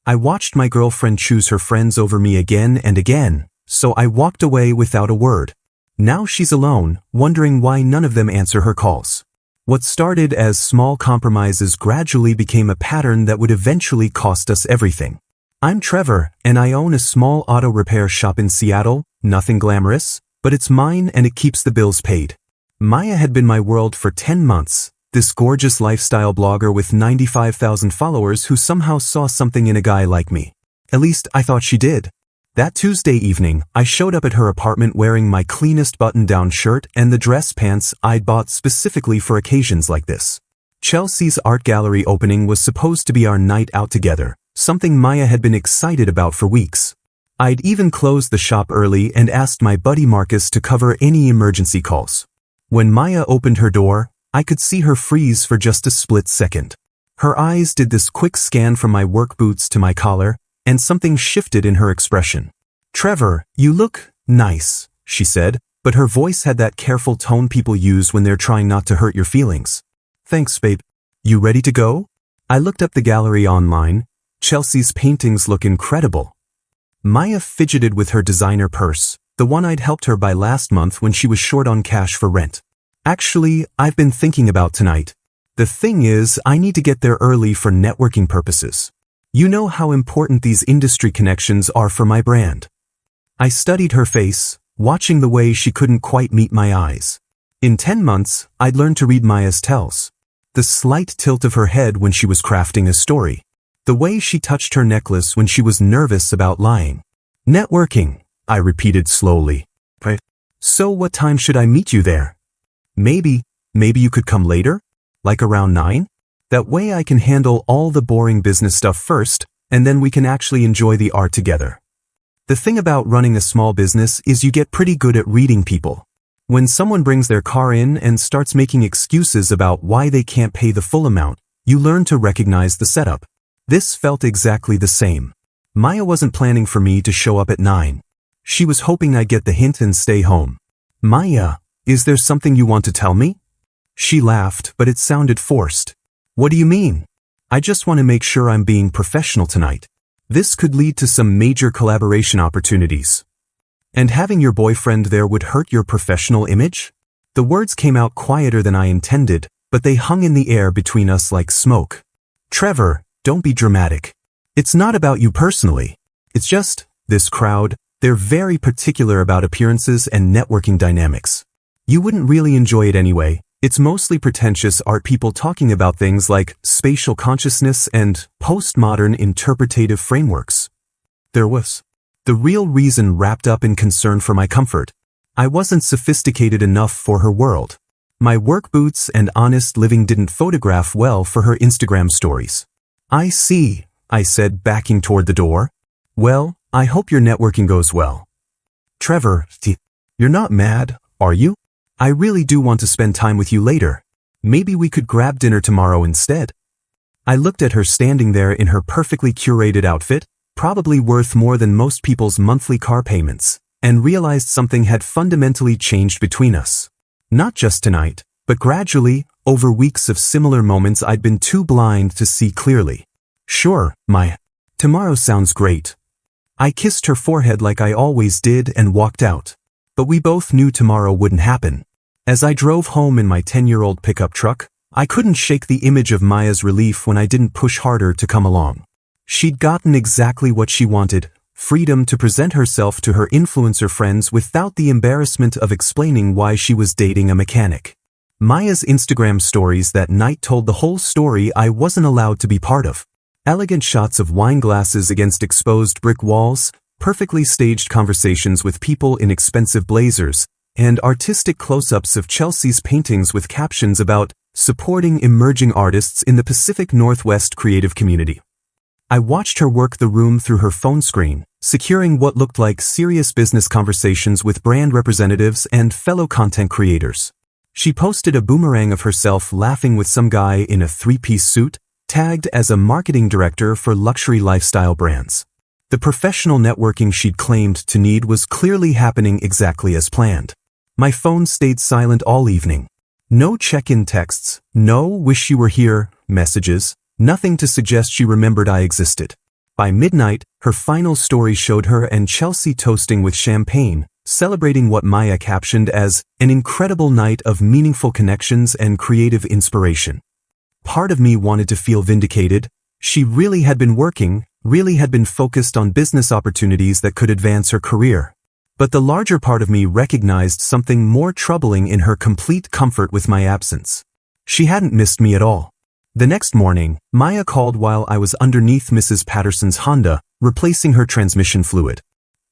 I watched my girlfriend choose her friends over me again and again, so I walked away without a word. Now she's alone, wondering why none of them answer her calls. What started as small compromises gradually became a pattern that would eventually cost us everything. I'm Trevor, and I own a small auto repair shop in Seattle, nothing glamorous, but it's mine and it keeps the bills paid. Maya had been my world for 10 months, this gorgeous lifestyle blogger with 95,000 followers who somehow saw something in a guy like me. At least I thought she did. That Tuesday evening, I showed up at her apartment wearing my cleanest button-down shirt and the dress pants I'd bought specifically for occasions like this. Chelsea's art gallery opening was supposed to be our night out together, something Maya had been excited about for weeks. I'd even closed the shop early and asked my buddy Marcus to cover any emergency calls. When Maya opened her door, I could see her freeze for just a split second. Her eyes did this quick scan from my work boots to my collar, and something shifted in her expression. "Trevor, you look nice," she said, but her voice had that careful tone people use when they're trying not to hurt your feelings. "Thanks, babe. You ready to go?" I looked up the gallery online. Chelsea's paintings look incredible. Maya fidgeted with her designer purse, the one I'd helped her buy last month when she was short on cash for rent. "Actually, I've been thinking about tonight. The thing is, I need to get there early for networking purposes. You know how important these industry connections are for my brand." I studied her face, watching the way she couldn't quite meet my eyes. In 10 months, I'd learned to read Maya's tells. The slight tilt of her head when she was crafting a story. The way she touched her necklace when she was nervous about lying. "Networking," I repeated slowly. "Right. So what time should I meet you there?" Maybe you could come later? Like around 9? That way I can handle all the boring business stuff first, and then we can actually enjoy the art together. The thing about running a small business is you get pretty good at reading people. When someone brings their car in and starts making excuses about why they can't pay the full amount, you learn to recognize the setup. This felt exactly the same. Maya wasn't planning for me to show up at 9. She was hoping I'd get the hint and stay home. "Maya, is there something you want to tell me?" She laughed, but it sounded forced. "What do you mean?" "I just want to make sure I'm being professional tonight. This could lead to some major collaboration opportunities. And having your boyfriend there would hurt your professional image?" The words came out quieter than I intended, but they hung in the air between us like smoke. "Trevor, don't be dramatic. It's not about you personally. It's just, this crowd, they're very particular about appearances and networking dynamics. You wouldn't really enjoy it anyway. It's mostly pretentious art people talking about things like spatial consciousness and postmodern interpretative frameworks." There was the real reason wrapped up in concern for my comfort. I wasn't sophisticated enough for her world. My work boots and honest living didn't photograph well for her Instagram stories. "I see," I said, backing toward the door. "Well, I hope your networking goes well." "Trevor, you're not mad, are you? I really do want to spend time with you later. Maybe we could grab dinner tomorrow instead." I looked at her standing there in her perfectly curated outfit, probably worth more than most people's monthly car payments, and realized something had fundamentally changed between us. Not just tonight, but gradually, over weeks of similar moments I'd been too blind to see clearly. "Sure, Maya. Tomorrow sounds great." I kissed her forehead like I always did and walked out. But we both knew tomorrow wouldn't happen. As I drove home in my 10-year-old pickup truck, I couldn't shake the image of Maya's relief when I didn't push harder to come along. She'd gotten exactly what she wanted, freedom to present herself to her influencer friends without the embarrassment of explaining why she was dating a mechanic. Maya's Instagram stories that night told the whole story I wasn't allowed to be part of. Elegant shots of wine glasses against exposed brick walls, perfectly staged conversations with people in expensive blazers, and artistic close-ups of Chelsea's paintings with captions about supporting emerging artists in the Pacific Northwest creative community. I watched her work the room through her phone screen, securing what looked like serious business conversations with brand representatives and fellow content creators. She posted a boomerang of herself laughing with some guy in a three-piece suit, tagged as a marketing director for luxury lifestyle brands. The professional networking she'd claimed to need was clearly happening exactly as planned. My phone stayed silent all evening. No check-in texts, no wish you were here messages, nothing to suggest she remembered I existed. By midnight, her final story showed her and Chelsea toasting with champagne, celebrating what Maya captioned as an incredible night of meaningful connections and creative inspiration. Part of me wanted to feel vindicated. She really had been working, really had been focused on business opportunities that could advance her career. But the larger part of me recognized something more troubling in her complete comfort with my absence. She hadn't missed me at all. The next morning, Maya called while I was underneath Mrs. Patterson's Honda, replacing her transmission fluid.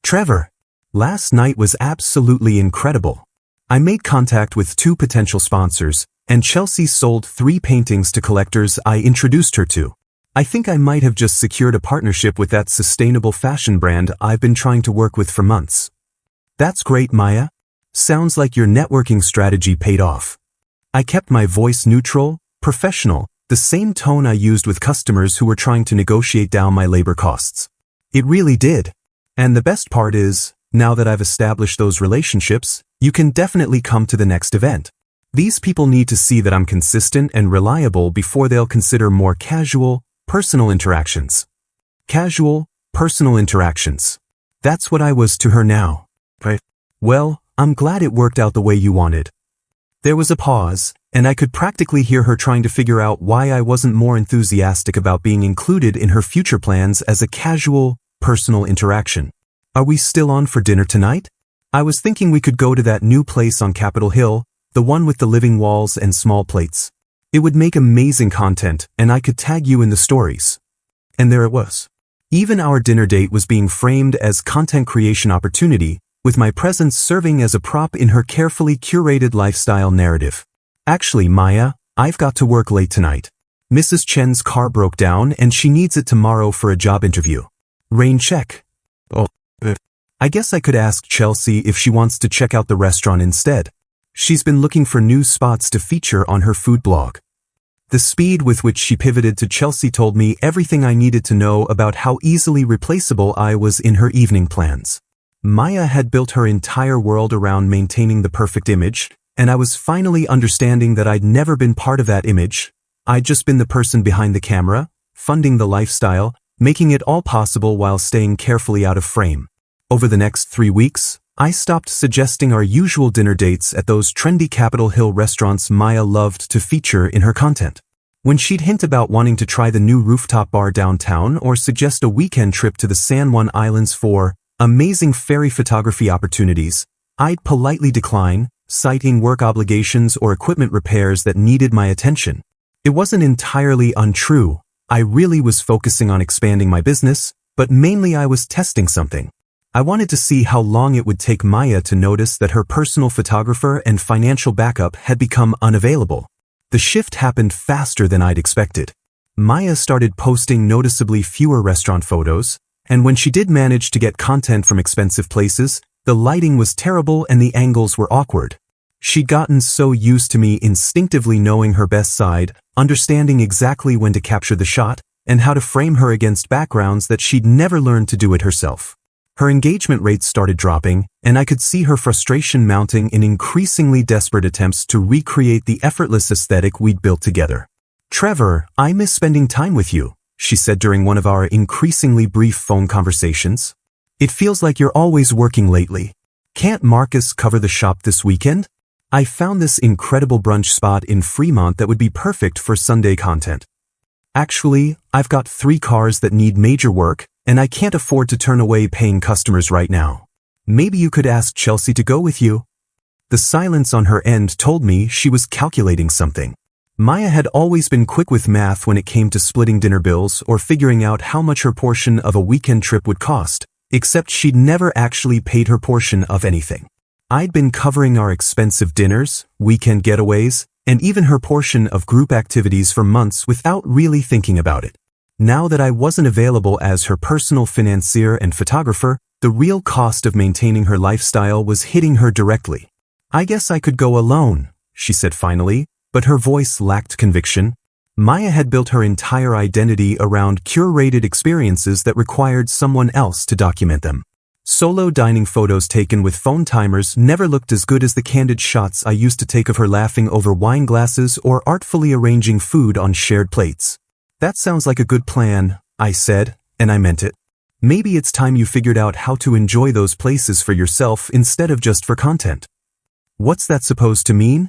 "Trevor, last night was absolutely incredible. I made contact with 2 potential sponsors, and Chelsea sold 3 paintings to collectors I introduced her to. I think I might have just secured a partnership with that sustainable fashion brand I've been trying to work with for months." "That's great, Maya. Sounds like your networking strategy paid off." I kept my voice neutral, professional, the same tone I used with customers who were trying to negotiate down my labor costs. It really did. And the best part is, now that I've established those relationships, you can definitely come to the next event. These people need to see that I'm consistent and reliable before they'll consider more casual, personal interactions. Casual, personal interactions. That's what I was to her now. Right. "Well, I'm glad it worked out the way you wanted." There was a pause, and I could practically hear her trying to figure out why I wasn't more enthusiastic about being included in her future plans as a casual, personal interaction. "Are we still on for dinner tonight? I was thinking we could go to that new place on Capitol Hill, the one with the living walls and small plates. It would make amazing content, and I could tag you in the stories." And there it was. Even our dinner date was being framed as content creation opportunity, with my presence serving as a prop in her carefully curated lifestyle narrative. "Actually, Maya, I've got to work late tonight. Mrs. Chen's car broke down and she needs it tomorrow for a job interview. Rain check." "Oh, I guess I could ask Chelsea if she wants to check out the restaurant instead. She's been looking for new spots to feature on her food blog." The speed with which she pivoted to Chelsea told me everything I needed to know about how easily replaceable I was in her evening plans. Maya had built her entire world around maintaining the perfect image, and I was finally understanding that I'd never been part of that image. I'd just been the person behind the camera, funding the lifestyle, making it all possible while staying carefully out of frame. Over the next 3 weeks, I stopped suggesting our usual dinner dates at those trendy Capitol Hill restaurants Maya loved to feature in her content. When she'd hint about wanting to try the new rooftop bar downtown or suggest a weekend trip to the San Juan Islands for amazing ferry photography opportunities, I'd politely decline, citing work obligations or equipment repairs that needed my attention. It wasn't entirely untrue. I really was focusing on expanding my business, but mainly I was testing something. I wanted to see how long it would take Maya to notice that her personal photographer and financial backup had become unavailable. The shift happened faster than I'd expected. Maya started posting noticeably fewer restaurant photos, and when she did manage to get content from expensive places, the lighting was terrible and the angles were awkward. She'd gotten so used to me instinctively knowing her best side, understanding exactly when to capture the shot, and how to frame her against backgrounds that she'd never learned to do it herself. Her engagement rates started dropping, and I could see her frustration mounting in increasingly desperate attempts to recreate the effortless aesthetic we'd built together. "Trevor, I miss spending time with you," she said during one of our increasingly brief phone conversations. "It feels like you're always working lately. Can't Marcus cover the shop this weekend? I found this incredible brunch spot in Fremont that would be perfect for Sunday content. Actually, I've got 3 cars that need major work, and I can't afford to turn away paying customers right now. Maybe you could ask Chelsea to go with you." The silence on her end told me she was calculating something. Maya had always been quick with math when it came to splitting dinner bills or figuring out how much her portion of a weekend trip would cost, except she'd never actually paid her portion of anything. I'd been covering our expensive dinners, weekend getaways, and even her portion of group activities for months without really thinking about it. Now that I wasn't available as her personal financier and photographer, the real cost of maintaining her lifestyle was hitting her directly. "I guess I could go alone," she said finally, but her voice lacked conviction. Maya had built her entire identity around curated experiences that required someone else to document them. Solo dining photos taken with phone timers never looked as good as the candid shots I used to take of her laughing over wine glasses or artfully arranging food on shared plates. "That sounds like a good plan," I said, and I meant it. Maybe it's time you figured out how to enjoy those places for yourself instead of just for content. What's that supposed to mean?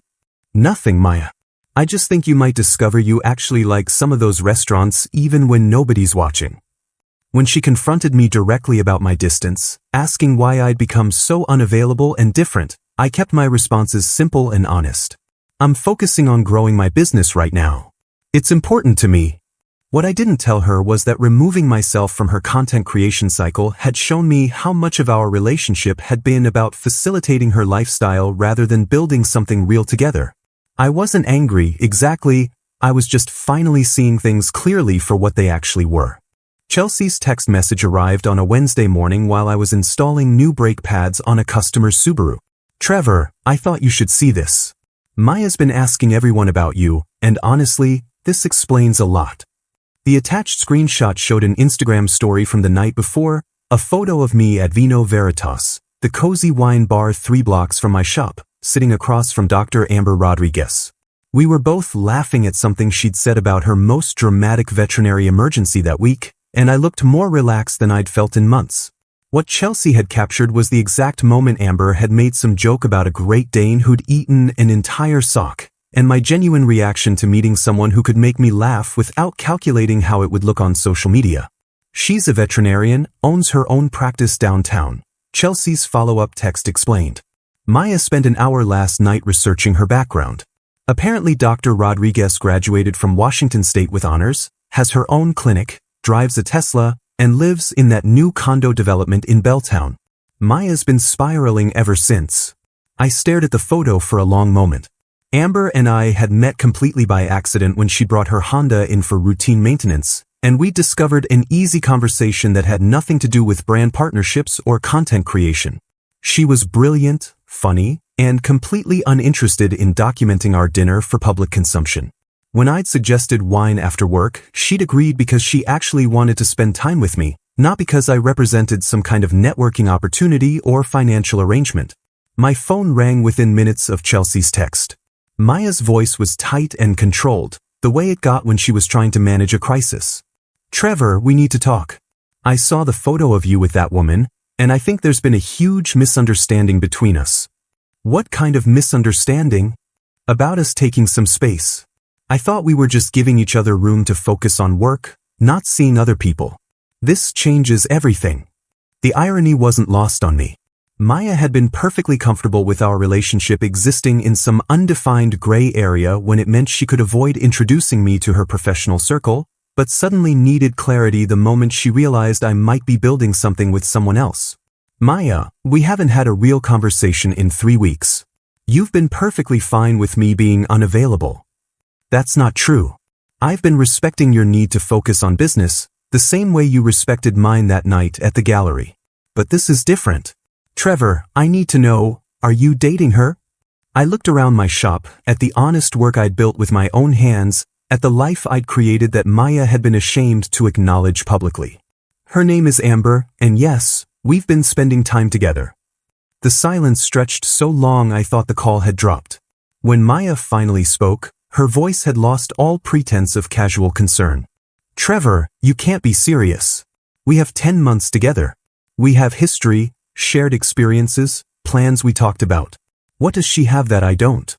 Nothing, Maya. I just think you might discover you actually like some of those restaurants even when nobody's watching. When she confronted me directly about my distance, asking why I'd become so unavailable and different, I kept my responses simple and honest. I'm focusing on growing my business right now. It's important to me. What I didn't tell her was that removing myself from her content creation cycle had shown me how much of our relationship had been about facilitating her lifestyle rather than building something real together. I wasn't angry, exactly, I was just finally seeing things clearly for what they actually were. Chelsea's text message arrived on a Wednesday morning while I was installing new brake pads on a customer's Subaru. Trevor, I thought you should see this. Maya's been asking everyone about you, and honestly, this explains a lot. The attached screenshot showed an Instagram story from the night before, a photo of me at Vino Veritas, the cozy wine bar 3 blocks from my shop, sitting across from Dr. Amber Rodriguez. We were both laughing at something she'd said about her most dramatic veterinary emergency that week, and I looked more relaxed than I'd felt in months. What Chelsea had captured was the exact moment Amber had made some joke about a Great Dane who'd eaten an entire sock, and my genuine reaction to meeting someone who could make me laugh without calculating how it would look on social media. She's a veterinarian, owns her own practice downtown, Chelsea's follow-up text explained. Maya spent an hour last night researching her background. Apparently Dr. Rodriguez graduated from Washington State with honors, has her own clinic, drives a Tesla, and lives in that new condo development in Belltown. Maya's been spiraling ever since. I stared at the photo for a long moment. Amber and I had met completely by accident when she brought her Honda in for routine maintenance, and we discovered an easy conversation that had nothing to do with brand partnerships or content creation. She was brilliant, funny, and completely uninterested in documenting our dinner for public consumption. When I'd suggested wine after work, she'd agreed because she actually wanted to spend time with me, not because I represented some kind of networking opportunity or financial arrangement. My phone rang within minutes of Chelsea's text. Maya's voice was tight and controlled, the way it got when she was trying to manage a crisis. Trevor, we need to talk. I saw the photo of you with that woman, and I think there's been a huge misunderstanding between us. What kind of misunderstanding? About us taking some space. I thought we were just giving each other room to focus on work, not seeing other people. This changes everything. The irony wasn't lost on me. Maya had been perfectly comfortable with our relationship existing in some undefined gray area when it meant she could avoid introducing me to her professional circle, but suddenly needed clarity the moment she realized I might be building something with someone else. Maya, we haven't had a real conversation in 3 weeks. You've been perfectly fine with me being unavailable. That's not true. I've been respecting your need to focus on business, the same way you respected mine that night at the gallery. But this is different. Trevor, I need to know, are you dating her? I looked around my shop, at the honest work I'd built with my own hands, at the life I'd created that Maya had been ashamed to acknowledge publicly. Her name is Amber, and yes, we've been spending time together. The silence stretched so long I thought the call had dropped. When Maya finally spoke, her voice had lost all pretense of casual concern. Trevor, you can't be serious. We have 10 months together. We have history, shared experiences, plans we talked about. What does she have that I don't?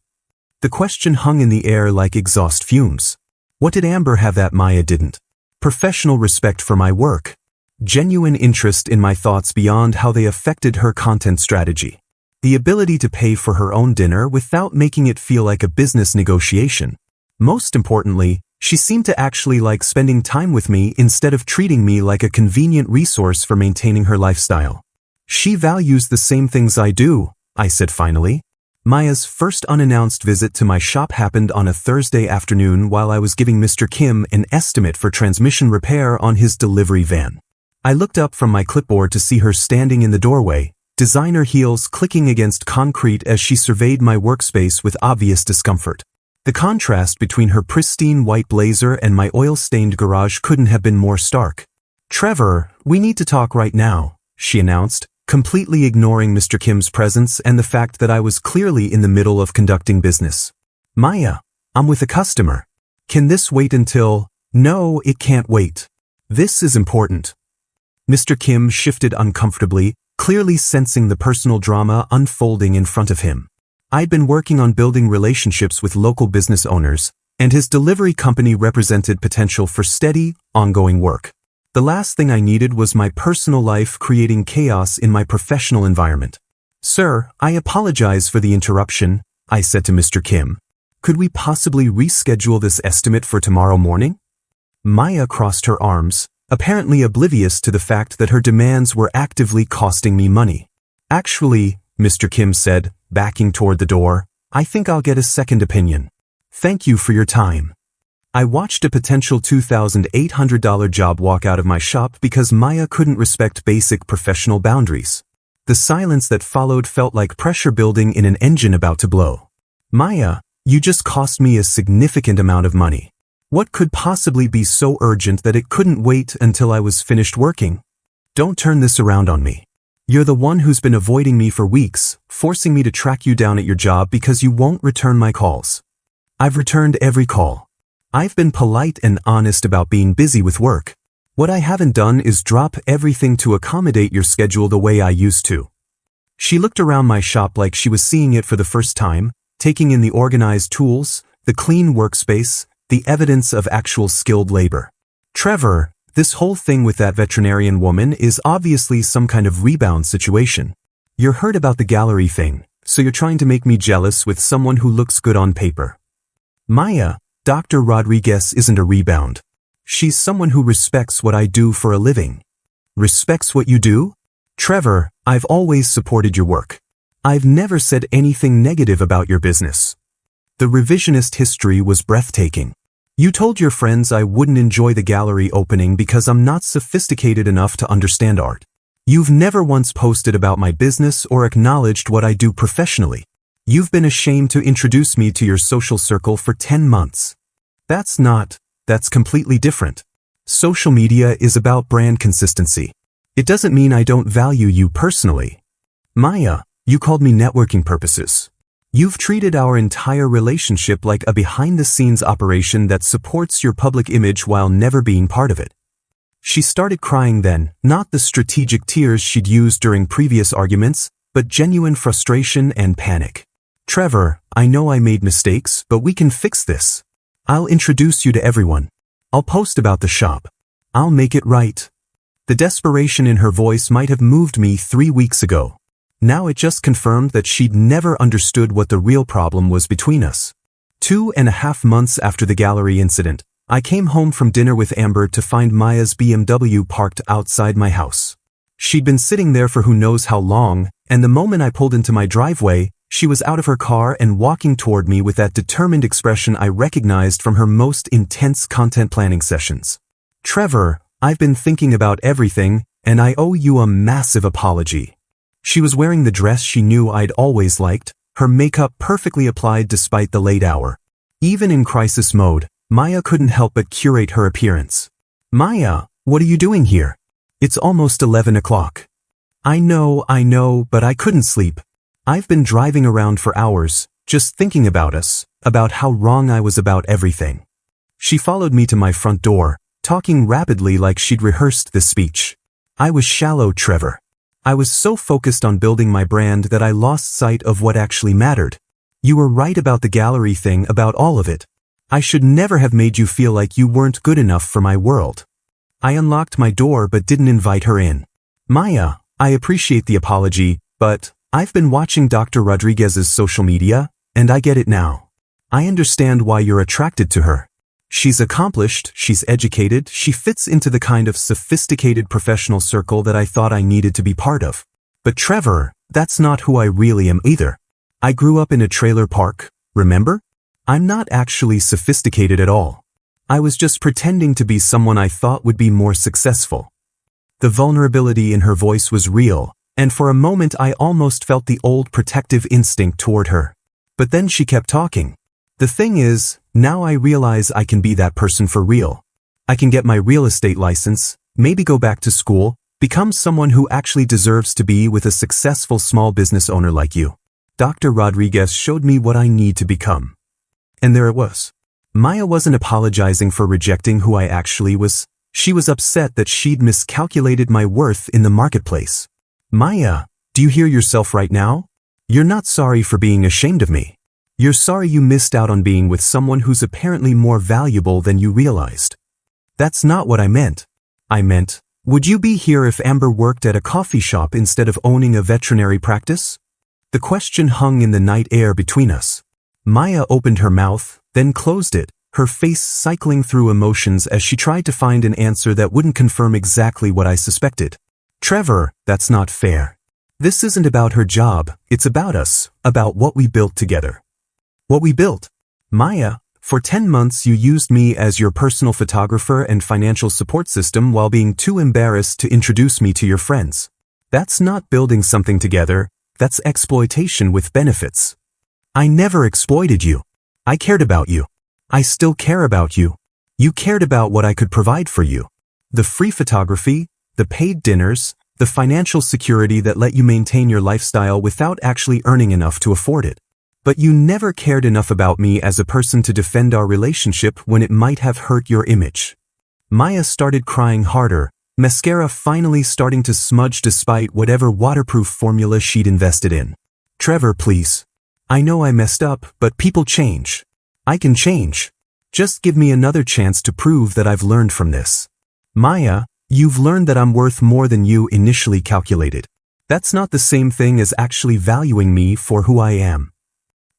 The question hung in the air like exhaust fumes. What did Amber have that Maya didn't? Professional respect for my work. Genuine interest in my thoughts beyond how they affected her content strategy. The ability to pay for her own dinner without making it feel like a business negotiation. Most importantly, she seemed to actually like spending time with me instead of treating me like a convenient resource for maintaining her lifestyle. She values the same things I do, I said finally. Maya's first unannounced visit to my shop happened on a Thursday afternoon while I was giving Mr. Kim an estimate for transmission repair on his delivery van. I looked up from my clipboard to see her standing in the doorway, designer heels clicking against concrete as she surveyed my workspace with obvious discomfort. The contrast between her pristine white blazer and my oil-stained garage couldn't have been more stark. Trevor, we need to talk right now, she announced, completely ignoring Mr. Kim's presence and the fact that I was clearly in the middle of conducting business. Maya, I'm with a customer. Can this wait until... No, it can't wait. This is important. Mr. Kim shifted uncomfortably, clearly sensing the personal drama unfolding in front of him. I'd been working on building relationships with local business owners, and his delivery company represented potential for steady, ongoing work. The last thing I needed was my personal life creating chaos in my professional environment. "Sir, I apologize for the interruption," I said to Mr. Kim. "Could we possibly reschedule this estimate for tomorrow morning?" Maya crossed her arms, apparently oblivious to the fact that her demands were actively costing me money. "Actually," Mr. Kim said, backing toward the door, "I think I'll get a second opinion. Thank you for your time." I watched a potential $2,800 job walk out of my shop because Maya couldn't respect basic professional boundaries. The silence that followed felt like pressure building in an engine about to blow. "Maya, you just cost me a significant amount of money. What could possibly be so urgent that it couldn't wait until I was finished working? Don't turn this around on me. You're the one who's been avoiding me for weeks, forcing me to track you down at your job because you won't return my calls. I've returned every call. I've been polite and honest about being busy with work. What I haven't done is drop everything to accommodate your schedule the way I used to." She looked around my shop like she was seeing it for the first time, taking in the organized tools, the clean workspace, the evidence of actual skilled labor. "Trevor, this whole thing with that veterinarian woman is obviously some kind of rebound situation. You're hurt about the gallery thing, so you're trying to make me jealous with someone who looks good on paper. Maya, Dr. Rodriguez isn't a rebound. She's someone who respects what I do for a living." "Respects what you do?" "Trevor, I've always supported your work. I've never said anything negative about your business." The revisionist history was breathtaking. "You told your friends I wouldn't enjoy the gallery opening because I'm not sophisticated enough to understand art. You've never once posted about my business or acknowledged what I do professionally. You've been ashamed to introduce me to your social circle for 10 months. That's completely different. Social media is about brand consistency. It doesn't mean I don't value you personally. Maya, you called me networking purposes. You've treated our entire relationship like a behind-the-scenes operation that supports your public image while never being part of it." She started crying then, not the strategic tears she'd used during previous arguments, but genuine frustration and panic. "Trevor, I know I made mistakes, but we can fix this. I'll introduce you to everyone. I'll post about the shop. I'll make it right." The desperation in her voice might have moved me 3 weeks ago. Now it just confirmed that she'd never understood what the real problem was between us. 2.5 months after the gallery incident, I came home from dinner with Amber to find Maya's BMW parked outside my house. She'd been sitting there for who knows how long, and the moment I pulled into my driveway, she was out of her car and walking toward me with that determined expression I recognized from her most intense content planning sessions. "Trevor, I've been thinking about everything, and I owe you a massive apology." She was wearing the dress she knew I'd always liked, her makeup perfectly applied despite the late hour. Even in crisis mode, Maya couldn't help but curate her appearance. "Maya, what are you doing here? It's almost 11 o'clock. I know, but I couldn't sleep. I've been driving around for hours, just thinking about us, about how wrong I was about everything." She followed me to my front door, talking rapidly like she'd rehearsed this speech. "I was shallow, Trevor. I was so focused on building my brand that I lost sight of what actually mattered. You were right about the gallery thing, about all of it. I should never have made you feel like you weren't good enough for my world." I unlocked my door but didn't invite her in. "Maya, I appreciate the apology, but I've been watching Dr. Rodriguez's social media, and I get it now. I understand why you're attracted to her. She's accomplished, she's educated, she fits into the kind of sophisticated professional circle that I thought I needed to be part of. But Trevor, that's not who I really am either. I grew up in a trailer park, remember? I'm not actually sophisticated at all. I was just pretending to be someone I thought would be more successful." The vulnerability in her voice was real, and for a moment I almost felt the old protective instinct toward her. But then she kept talking. "The thing is, now I realize I can be that person for real. I can get my real estate license, maybe go back to school, become someone who actually deserves to be with a successful small business owner like you. Dr. Rodriguez showed me what I need to become." And there it was. Maya wasn't apologizing for rejecting who I actually was. She was upset that she'd miscalculated my worth in the marketplace. Maya, do you hear yourself right now? You're not sorry for being ashamed of me. You're sorry you missed out on being with someone who's apparently more valuable than you realized. That's not what I meant. I meant, would you be here if Amber worked at a coffee shop instead of owning a veterinary practice? The question hung in the night air between us. Maya opened her mouth, then closed it, her face cycling through emotions as she tried to find an answer that wouldn't confirm exactly what I suspected. Trevor, that's not fair. This isn't about her job, it's about us, about what we built together. What we built? Maya, for 10 months you used me as your personal photographer and financial support system while being too embarrassed to introduce me to your friends. That's not building something together, that's exploitation with benefits. I never exploited you. I cared about you. I still care about you. You cared about what I could provide for you. The free photography, the paid dinners, the financial security that let you maintain your lifestyle without actually earning enough to afford it. But you never cared enough about me as a person to defend our relationship when it might have hurt your image. Maya started crying harder, mascara finally starting to smudge despite whatever waterproof formula she'd invested in. Trevor, please. I know I messed up, but people change. I can change. Just give me another chance to prove that I've learned from this. Maya, you've learned that I'm worth more than you initially calculated. That's not the same thing as actually valuing me for who I am.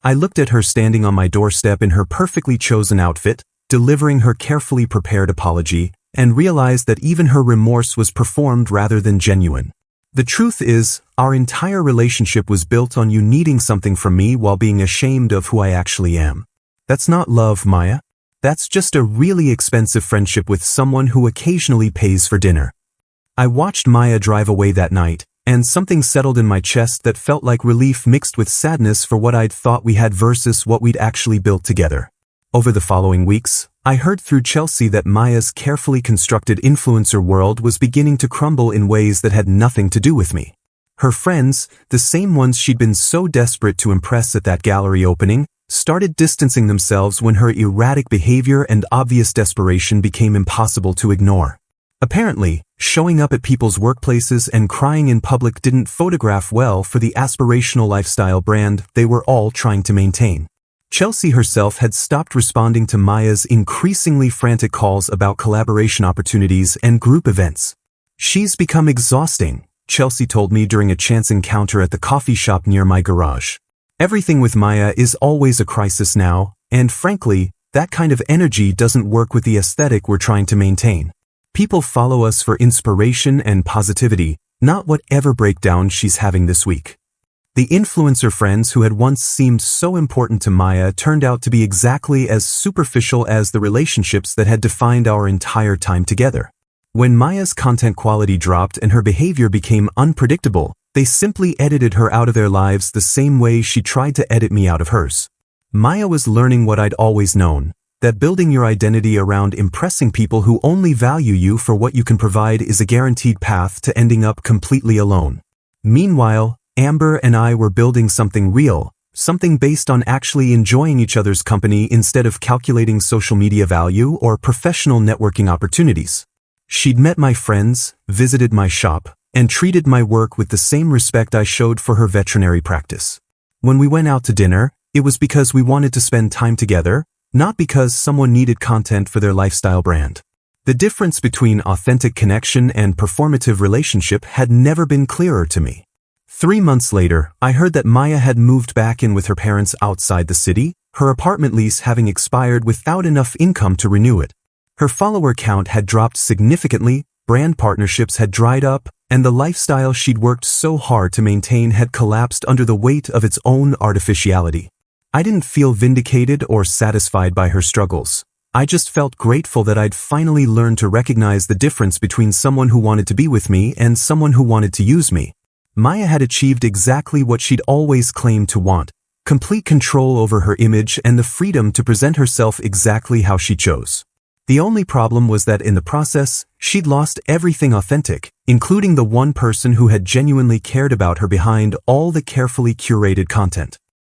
I looked at her standing on my doorstep in her perfectly chosen outfit, delivering her carefully prepared apology, and realized that even her remorse was performed rather than genuine. The truth is, our entire relationship was built on you needing something from me while being ashamed of who I actually am. That's not love, Maya. That's just a really expensive friendship with someone who occasionally pays for dinner. I watched Maya drive away that night, and something settled in my chest that felt like relief mixed with sadness for what I'd thought we had versus what we'd actually built together. Over the following weeks, I heard through Chelsea that Maya's carefully constructed influencer world was beginning to crumble in ways that had nothing to do with me. Her friends, the same ones she'd been so desperate to impress at that gallery opening, started distancing themselves when her erratic behavior and obvious desperation became impossible to ignore. Apparently, showing up at people's workplaces and crying in public didn't photograph well for the aspirational lifestyle brand they were all trying to maintain. Chelsea herself had stopped responding to Maya's increasingly frantic calls about collaboration opportunities and group events. She's become exhausting, Chelsea told me during a chance encounter at the coffee shop near my garage. Everything with Maya is always a crisis now, and frankly, that kind of energy doesn't work with the aesthetic we're trying to maintain. People follow us for inspiration and positivity, not whatever breakdown she's having this week. The influencer friends who had once seemed so important to Maya turned out to be exactly as superficial as the relationships that had defined our entire time together. When Maya's content quality dropped and her behavior became unpredictable, they simply edited her out of their lives the same way she tried to edit me out of hers. Maya was learning what I'd always known, that building your identity around impressing people who only value you for what you can provide is a guaranteed path to ending up completely alone. Meanwhile, Amber and I were building something real, something based on actually enjoying each other's company instead of calculating social media value or professional networking opportunities. She'd met my friends, visited my shop, and treated my work with the same respect I showed for her veterinary practice. When we went out to dinner, it was because we wanted to spend time together, not because someone needed content for their lifestyle brand. The difference between authentic connection and performative relationship had never been clearer to me. 3 months later, I heard that Maya had moved back in with her parents outside the city, her apartment lease having expired without enough income to renew it. Her follower count had dropped significantly, brand partnerships had dried up, and the lifestyle she'd worked so hard to maintain had collapsed under the weight of its own artificiality. I didn't feel vindicated or satisfied by her struggles. I just felt grateful that I'd finally learned to recognize the difference between someone who wanted to be with me and someone who wanted to use me. Maya had achieved exactly what she'd always claimed to want, complete control over her image and the freedom to present herself exactly how she chose. The only problem was that in the process, she'd lost everything authentic, including the one person who had genuinely cared about her behind all the carefully curated content.